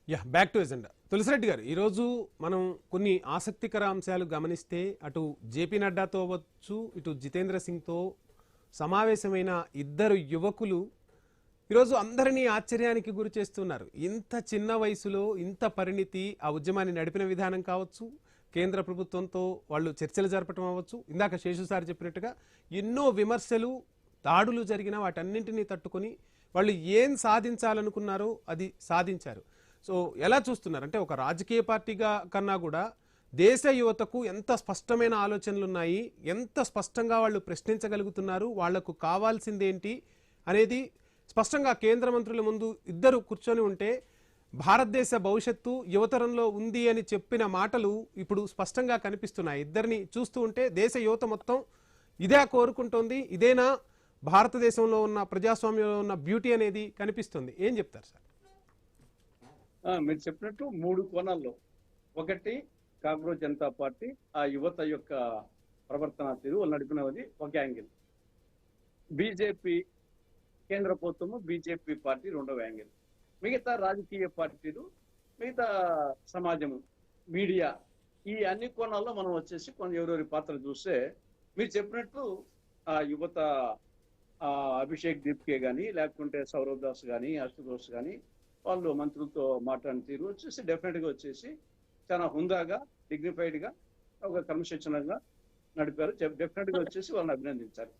Back to agenda. Tulasi Reddy గారు, ఈరోజు మనం కొన్ని ఆసక్తికర అంశాలు గమనిస్తే అటు జేపీ నడ్డాతో అవ్వచ్చు, ఇటు జితేంద్ర సింగ్తో సమావేశమైన ఇద్దరు యువకులు ఈరోజు అందరినీ ఆశ్చర్యానికి గురి చేస్తున్నారు. ఇంత చిన్న వయసులో ఇంత పరిణితి, ఆ ఉద్యమాన్ని నడిపిన విధానం కావచ్చు, కేంద్ర ప్రభుత్వంతో వాళ్ళు చర్చలు జరపటం అవ్వచ్చు, ఇందాక శేషు సార్ చెప్పినట్టుగా ఎన్నో విమర్శలు, దాడులు జరిగిన వాటన్నింటినీ తట్టుకొని వాళ్ళు ఏం సాధించాలనుకున్నారో అది సాధించారు. సో ఎలా చూస్తున్నారు అంటే, ఒక రాజకీయ పార్టీగా కన్నా కూడా దేశ యువతకు ఎంత స్పష్టమైన ఆలోచనలు ఉన్నాయి, ఎంత స్పష్టంగా వాళ్ళు ప్రశ్నించగలుగుతున్నారు, వాళ్లకు కావాల్సిందేంటి అనేది స్పష్టంగా కేంద్ర మంత్రుల ముందు ఇద్దరు కూర్చొని ఉంటే భారతదేశ భవిష్యత్తు యువతరంలో ఉంది అని చెప్పిన మాటలు ఇప్పుడు స్పష్టంగా కనిపిస్తున్నాయి. ఇద్దరిని చూస్తూ ఉంటే దేశ యువత మొత్తం ఇదే కోరుకుంటోంది. ఇదేనా భారతదేశంలో ఉన్న ప్రజాస్వామ్యంలో ఉన్న బ్యూటీ అనేది కనిపిస్తుంది. ఏం చెప్తారు సార్? మీరు చెప్పినట్టు మూడు కోణాల్లో, ఒకటి కాంగ్రెస్ జనతా పార్టీ ఆ యువత యొక్క ప్రవర్తన తీరు వాళ్ళు నడిపినది ఒక యాంగిల్, బీజేపీ కేంద్ర ప్రభుత్వము బీజేపీ పార్టీ రెండవ యాంగిల్, మిగతా రాజకీయ పార్టీలు, మిగతా సమాజము, మీడియా, ఈ అన్ని కోణాల్లో మనం వచ్చేసి కొన్ని ఎవరెవరి పాత్ర చూస్తే మీరు చెప్పినట్టు ఆ యువత అభిషేక్ దీప్కే కానీ లేకుంటే సౌరవ్ దాస్ కానీ అశుతోష్ కానీ వాళ్ళు మంత్రులతో మాట్లాడిన తీరు వచ్చేసి డెఫినెట్గా వచ్చేసి చాలా హుందాగా, డిగ్నిఫైడ్గా, ఒక క్రమశిక్షణంగా నడిపారు. డెఫినెట్గా వచ్చేసి వాళ్ళని అభినందించారు.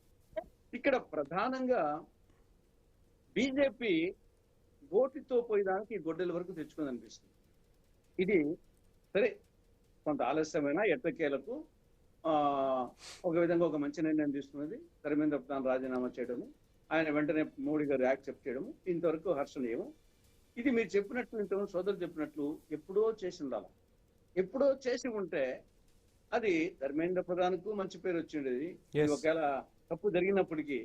ఇక్కడ ప్రధానంగా బీజేపీ ఓటితో పోయేదానికి గొడ్డల వరకు తెచ్చుకుంది అనిపిస్తుంది. ఇది సరే కొంత ఆలస్యమైన ఎట్టకేలకు ఒక విధంగా ఒక మంచి నిర్ణయం తీసుకున్నది. ధర్మేంద్ర ప్రధాన్ రాజీనామా చేయడము, ఆయన వెంటనే మోడీ గారు యాక్సెప్ట్ చేయడము ఇంతవరకు హర్షణీయము. ఇది మీరు చెప్పినట్లు, ఇంతకుముందు సోదరులు చెప్పినట్లు ఎప్పుడో చేసి ఉండాలి. ఎప్పుడో చేసి ఉంటే అది ధర్మేంద్ర ప్రధాన్కు మంచి పేరు వచ్చిండేది. ఒకవేళ తప్పు జరిగినప్పటికీ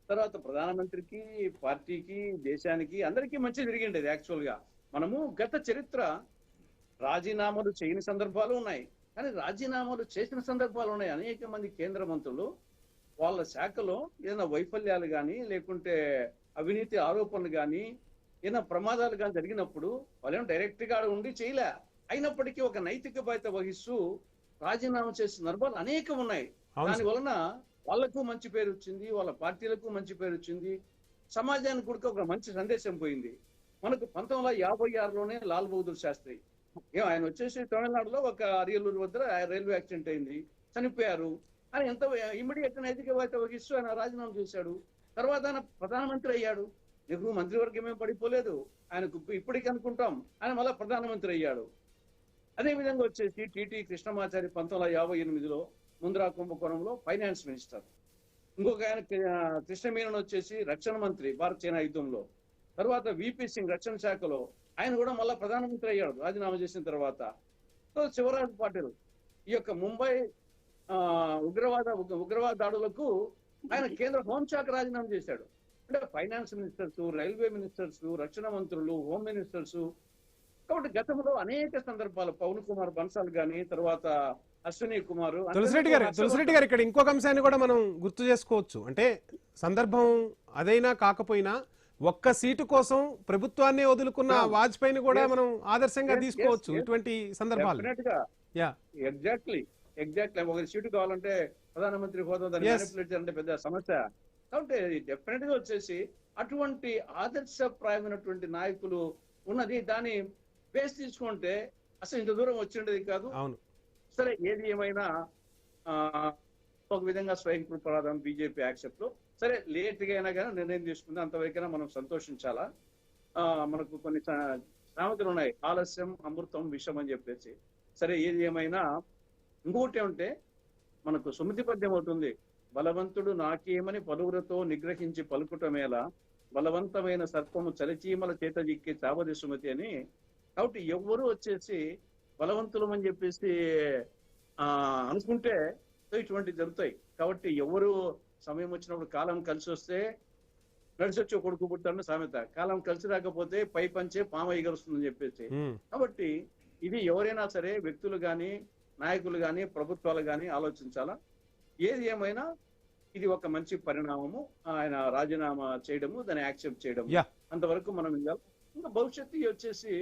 తర్వాత ప్రధానమంత్రికి, పార్టీకి, దేశానికి అందరికీ మంచి జరిగిండేది. యాక్చువల్ గా మనము గత చరిత్ర రాజీనామాలు చేయని సందర్భాలు ఉన్నాయి, కానీ రాజీనామాలు చేసిన సందర్భాలు ఉన్నాయి. అనేక మంది కేంద్ర మంత్రులు వాళ్ళ శాఖలో ఏదైనా వైఫల్యాలు కానీ లేకుంటే అవినీతి ఆరోపణలు కానీ ఏదైనా ప్రమాదాలు కానీ జరిగినప్పుడు వాళ్ళేమో డైరెక్ట్ గా ఉండి చేయలే, అయినప్పటికీ ఒక నైతిక బాధ్యత వహిస్తూ రాజీనామా చేసిన సందర్భాలు అనేకం ఉన్నాయి. దాని వలన వాళ్లకు మంచి పేరు వచ్చింది, వాళ్ళ పార్టీలకు మంచి పేరు వచ్చింది, సమాజానికి కూడా ఒక మంచి సందేశం పోయింది. మనకు 1956లోనే లాల్ బహదూర్ శాస్త్రి ఆయన వచ్చేసి తమిళనాడులో ఒక అరియలూరు వద్ద రైల్వే యాక్సిడెంట్ అయింది, చనిపోయారు. ఆయన ఎంత ఇమ్మీడియట్ నైతిక బాధ్యత వహిస్తూ ఆయన రాజీనామా చేశాడు. తర్వాత ఆయన ప్రధానమంత్రి అయ్యాడు. నెహ్రూ మంత్రివర్గమే పడిపోలేదు, ఆయనకు ఇప్పటికీ అనుకుంటాం ఆయన మళ్ళా ప్రధానమంత్రి అయ్యాడు. అదేవిధంగా వచ్చేసి టిటి కృష్ణమాచారి 1958లో ముంద్రా కుంభకోణంలో ఫైనాన్స్ మినిస్టర్. ఇంకొక ఆయన కృష్ణమీనన్ వచ్చేసి రక్షణ మంత్రి భారత చైనా యుద్ధంలో. తర్వాత విపి సింగ్ రక్షణ శాఖలో, ఆయన కూడా మళ్ళా ప్రధానమంత్రి అయ్యాడు రాజీనామా చేసిన తర్వాత. సో శివరాజ్ పాటిల్ ఈ యొక్క ముంబై ఉగ్రవాద దాడులకు ఆయన కేంద్ర హోంశాఖ రాజీనామా చేశాడు. అంటే ఫైనాన్స్ మినిస్టర్స్, రైల్వే మినిస్టర్స్, రక్షణ మంత్రులు, హోమ్ మినిస్టర్స్. కాబట్టి గతంలో అనేక సందర్భాలు పవన్ కుమార్ బన్సాల్ గాని, తర్వాత అశ్విని కుమార్. తులసిరెడ్డి గారు ఇక్కడ ఇంకొక అంశాన్ని కూడా మనం గుర్తు చేసుకోవచ్చు. అంటే సందర్భం అదైనా కాకపోయినా ఒక్క సీటు కోసం ప్రభుత్వాన్ని వదులుకున్న వాజ్పేయిని కూడా మనం ఆదర్శంగా తీసుకోవచ్చు ఇటువంటి సందర్భాలు. ఎగ్జాక్ట్లీ ఒక సీటు కావాలంటే ప్రధానమంత్రి హోదా దాన్ని మ్యానిపులేట్ చేయాలంటే పెద్ద సమస్య. కాబట్టి డెఫినెట్ గా వచ్చేసి అటువంటి ఆదర్శప్రాయమైనటువంటి నాయకులు ఉన్నది. దాన్ని బేస్ తీసుకుంటే అసలు ఇంత దూరం వచ్చిండేది కాదు. సరే ఏది ఏమైనా ఒక విధంగా స్వయంకృపరాధం బీజేపీ యాక్సెప్ట్ లో సరే లేట్ గా అయినా కానీ నిర్ణయం తీసుకుంది, అంతవరకైనా మనం సంతోషించాలా. మనకు కొన్ని సామెతలు ఉన్నాయి, ఆలస్యం అమృతం విషం అని చెప్పేసి. సరే ఏది ఏమైనా ఇంకొకటి ఉంటే మనకు సుమతి పద్యం అవుతుంది, బలవంతుడు నాకేమని పలువురతో నిగ్రహించి పలుకుటమేలా, బలవంతమైన సర్పము చలిచీమల చేత జిక్కి చావది సుమతి అని. కాబట్టి ఎవరు వచ్చేసి బలవంతులం అని చెప్పేసి అనుకుంటే ఇటువంటి జరుగుతాయి. కాబట్టి ఎవరు సమయం వచ్చినప్పుడు కాలం కలిసి వస్తే నడిచి వచ్చి కొడుకు పుట్టాలని సామెత, కాలం కలిసి రాకపోతే పై పంచే పామ ఎగరుస్తుందని చెప్పేసి. కాబట్టి ఇది ఎవరైనా సరే వ్యక్తులు గాని, నాయకులు గాని, ప్రభుత్వాలు గాని ఆలోచించాలా. ఏది ఏమైనా ఇది ఒక మంచి పరిణామము. ఆయన రాజీనామా చేయడము, దాన్ని యాక్సెప్ట్ చేయడము, అంతవరకు మనం ఇంకా భవిష్యత్తు వచ్చేసి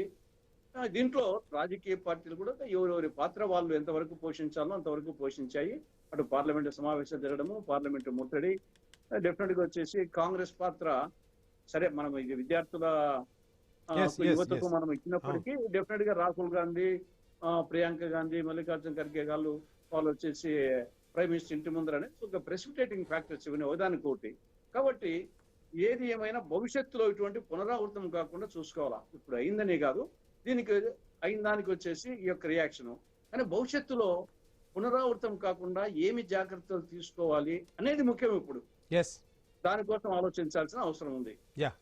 దీంట్లో రాజకీయ పార్టీలు కూడా ఎవరెవరి పాత్ర వాళ్ళు ఎంతవరకు పోషించాలో అంతవరకు పోషించాయి. అటు పార్లమెంటు సమావేశాలు జరగడము, పార్లమెంటు ముట్టడి, డెఫినెట్ గా వచ్చేసి కాంగ్రెస్ పాత్ర. సరే, మనం ఇది విద్యార్థుల Yes, yes, యువతకు yes. మనం ఇచ్చినప్పటికీ డెఫినెట్ గా రాహుల్ గాంధీ, ప్రియాంక గాంధీ, మల్లికార్జున ఖర్గే వాళ్ళు వచ్చేసి ప్రైమ్ మినిస్టర్ ఇంటి ముందరనే ఒక ప్రెసిపిటేటింగ్ ఫ్యాక్టర్స్ ఇవన్నీ ఒకదానికి ఒకటి. కాబట్టి ఏది ఏమైనా భవిష్యత్తులో ఇటువంటి పునరావృతం కాకుండా చూసుకోవాలా. ఇప్పుడు అయిందనే కాదు, దీనికి అయిన దానికి వచ్చేసి ఈ యొక్క రియాక్షన్. కానీ భవిష్యత్తులో పునరావృతం కాకుండా ఏమి జాగ్రత్తలు తీసుకోవాలి అనేది ముఖ్యం. ఇప్పుడు ఎస్, దానికోసం ఆలోచించాల్సిన అవసరం ఉంది. యా.